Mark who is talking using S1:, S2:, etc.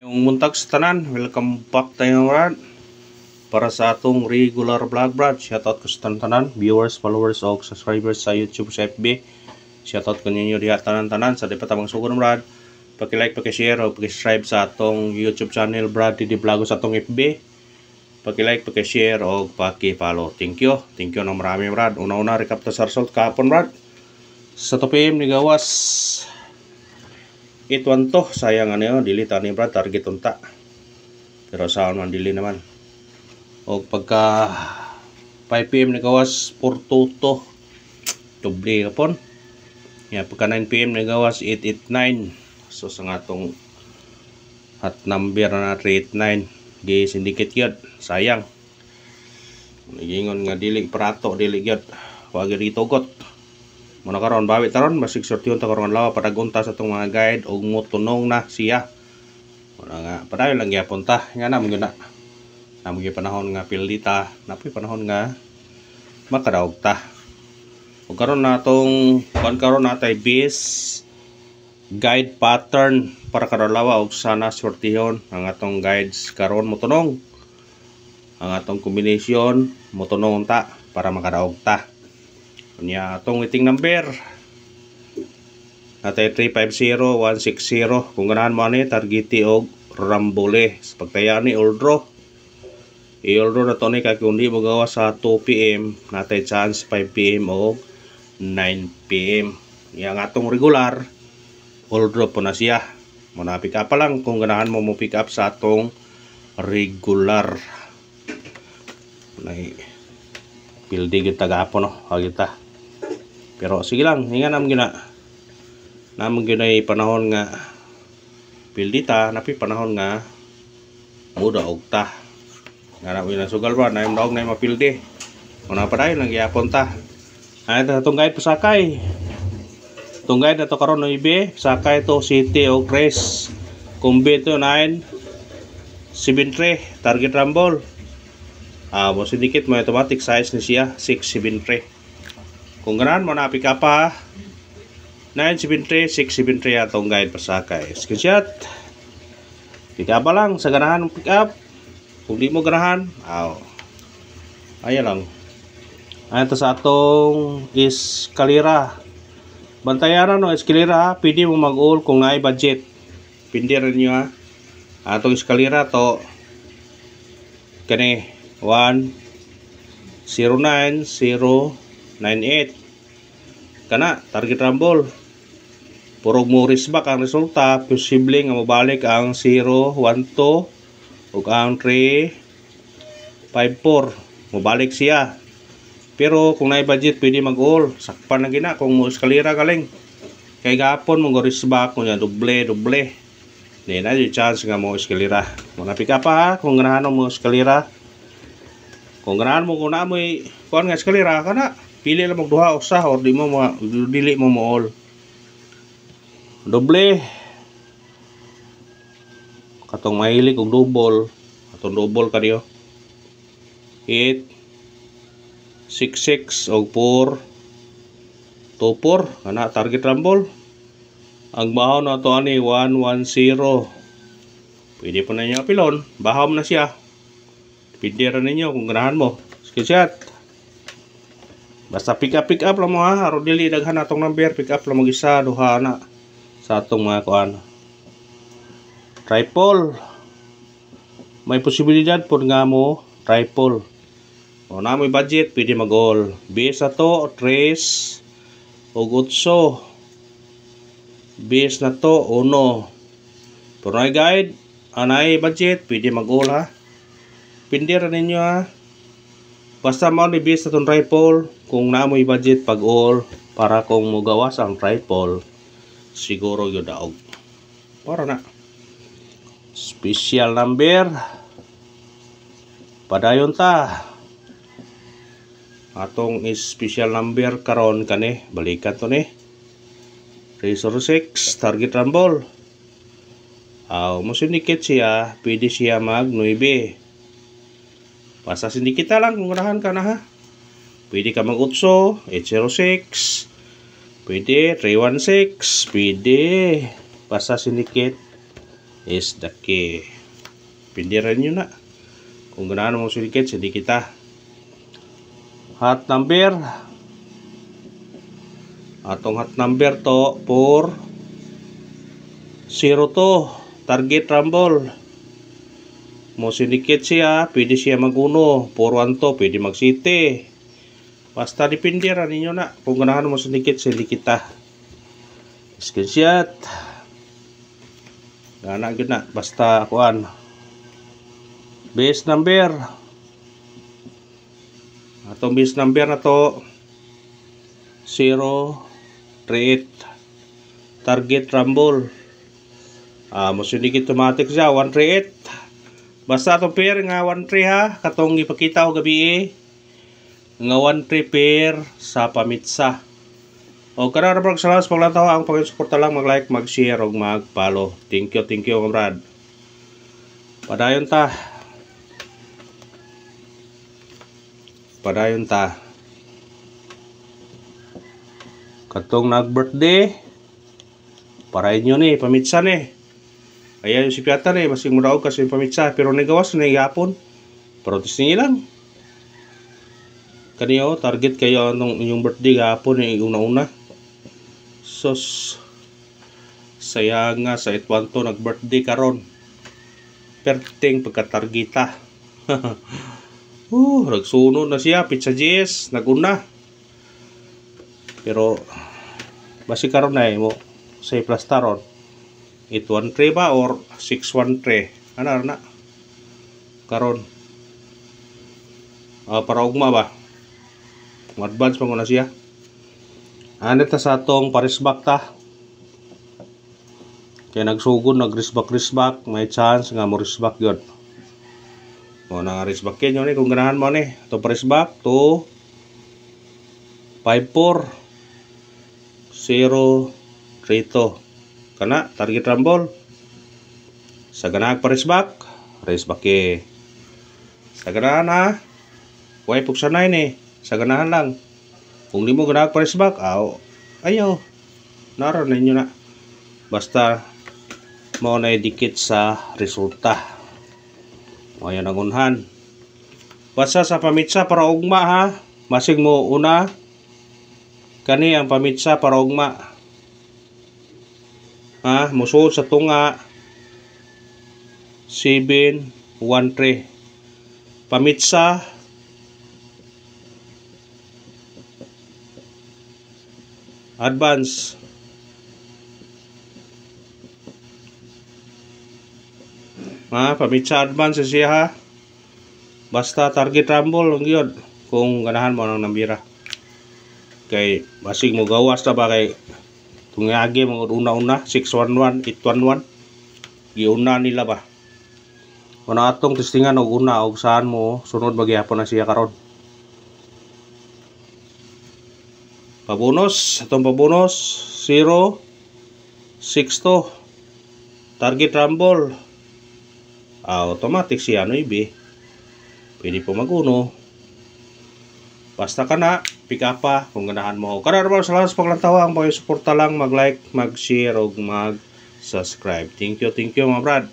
S1: Yung muntag sa tanan, welcome back tayo brad para sa atong regular vlog brad. Shoutout ko sa tanan, viewers, followers o subscribers sa YouTube, sa FB. Shoutout ko ninyo diha tanan sa dapat tamang sugon brad. Paki-like, paki-share o paki-subscribe sa atong YouTube channel brad, di vlog sa atong FB. Paki-like, paki-share o paki-follow. Thank you ng marami brad. Una-una recap ta sa result kahapon brad. Sa 2 PM ni gawas 8-1 to, sayang ano yun, dili tani brad, target unta. Pero saan man dili naman. O pagka 5 PM nagawas 4-2 to, doble kapon. Yeah, pagka 9 PM nagawas 8-8-9. So sa atong hot number na 3-8-9, di syndicate yun, sayang. Nagingon nga dili prato, dili yun, wag rito got. Muna karon bawi taron basig sortiyon ta karon lawa padagunta sa tong mga guide og motunong na siya. Muna nga padayon lang gyapon ta nga na gyud na. Namo gyud panahon nga pildita, napoy panahon nga makadaog ta. Ug karon natong karon natay base guide pattern para karon lawa og sana sortihon ang atong guides karon motunong. Ang atong combination motunong ta para makadaog ta. Kanya atong waiting number natay 350, 160. Kung ganahan mo ani targeti og rambole sa pagtaya ni oldro. I-oldro na to ni kay kundi mo gawa sa 2 PM natay chance 5 PM o 9 PM. Yang atong regular oldro po na siya. Muna pick up pa lang kung ganahan mo pick up sa atong regular. Nay pildi gyud tagapon no, kita. Pero sige lang, hinga naman gina. Naman ginay panahon nga pildita, napi panahon nga muda og ta. Nga na wala sugal ba, na yung daog na yung mapildi. Una pa dahil, nagyapon ta. Ay, itong guide pasakay. Itong guide na ito karon ng ibe, sakay ito city o Cres. Kumbi ito 9, 7-3, target rumble. Mo syndicate mo automatic size ni siya 673. Kung ganahan mo na pick up pa 973 673 atong guide pasakay. Screenshot. Pick up lang sa ganahan ng pick up. Kung di mo ganahan, ayan lang. Ayan to sa atong eskalera. Bantayaran no eskalera, pwede mo mag-all kung naay budget. Pindi rin nyo ha. Atong eskalera to kani 109-098 kana target rumble. Purog mo risbak ang resulta, posible nga mabalik ang 012 ug ang 354 mabalik siya. Pero kung naay budget pwede mag-all, sakpan na gina kung mo eskalera galing. Kay gapon mo go risbak kunya doble. Di na di chance nga mo eskalera. Muna pick up pa kung ganahan mo eskalera. Kung ganahan mo kung naamoy kuan nga eskalera kana, pili lang magduha usa or dili mo all. Doble. Katong mahilig og double, atong double kaniyo. 8 66 og 4 24 kana target rumble. Ang bahaw na to ani 110. Pwede po na niyo apilon, bahaw na siya. Pindira ninyo kung ganahan mo. Screenshot. Basta pick up lang mo ha. Aron dili daghan atong number, pick up lang mo isa, duha na sa atong mga kuan. Triple. May posibilidad po nga mo triple. O na may budget, pwede mag-all. Base na to, 3 o 8. Base na to, 1. Pero na guide, anay budget, pwede mag-all ha. Pindira ninyo ha. Basta mo ni base na itong triple. Kung naamoy budget pag all, para kung mugawas ang triple, siguro yun daog. Para na. Special number. Padayon ta. Atong special number karon kani. Balikan to ni. Razor 6. Target rumble. Mo syndicate siya. Pwede siya mag 9. Basta sindikita lang kung ganahan ka na ha. Pwede ka mag-8, 806. Pwede 316. Pwede. Basta sindikit. is the key. Pindiran nyo na. Kung ganahan mong sulikit, hindi kita. Hot number. Atong hot number to for 02 target rumble. Mo sinikit siya, pwede siya mag-1. 412, pwede mag-city. Basta dipindiran ninyo na. Kung ganahan mo sinikit, hindi kita. Screenshot. Gana gud na. Basta kuan. Base number. Atong base number na to 038 target rumble. Mo sinikit automatic siya 138. Basta itong pair nga 1-3 ha. Katong ipakita ko gabi nga 1-3 pair sa pamitsa. O kada ra salamat sa paglantaw. Ang pag-suporta lang, mag-like, mag-share, o mag-follow. Thank you, kamrad. Padayon ta. Katong nag-birthday, para inyo ni, pamitsa ni. Kaya yung si Piata ni, masing muraog kasi yung pamitsa. Pero nagawas na yapon. Pero tisngi lang. Kaniyo, target kayo nung inyong birthday gapon yung una-una. Sos, saya nga sa itwanto nag-birthday karon. Perting pagkatargita. Nagsunod na siya, pizza Jess, naguna. Pero, basi karon na mo, sa plastaron. 813 ba or 613? Ano na? Karon. Para ugma ba? Advance pa muna siya. Ano ta sa atong parisbak ta? Kaya nagsugod, nag-risbak, may chance nga mo risbak yun. O nga risbak yun yun kung ganahan mo ni. Itong parisbak to 54-0-32. Kana, target rumble. Sa ganahan parisbak, risbak sa ganahan ha. Huwag puksanay ni. Sa ganahan lang. Kung di mo ganahan parisbak, ayaw. Naroon ninyo na. Basta mo na idikit sa resulta. Ayan ang unhan. Basta sa pamitsa para ugma ha. Masig mo una. Kani ang pamitsa para ugma. Musuod sa tunga 713. Pamitsa advance pamitsa advance siya ha. Basta target rumble lang yun kung ganahan mo ng nambira. Kay basig mo gawas na ba kay tungagi mo una 611 811 giuna nila ba. Kung atong testingan og una og saan mo sunod magyapon na siya karon. Pabonus, atong pabonus 062 target rumble. Automatic siya ibi. Pwede po mag-uno. Basta ka na, pick up pa kung ganahan mo. Kada naman sa lahat sa paglantawa, ang pag-suporta lang, mag-like, mag-share, o mag-subscribe. Thank you mga brad.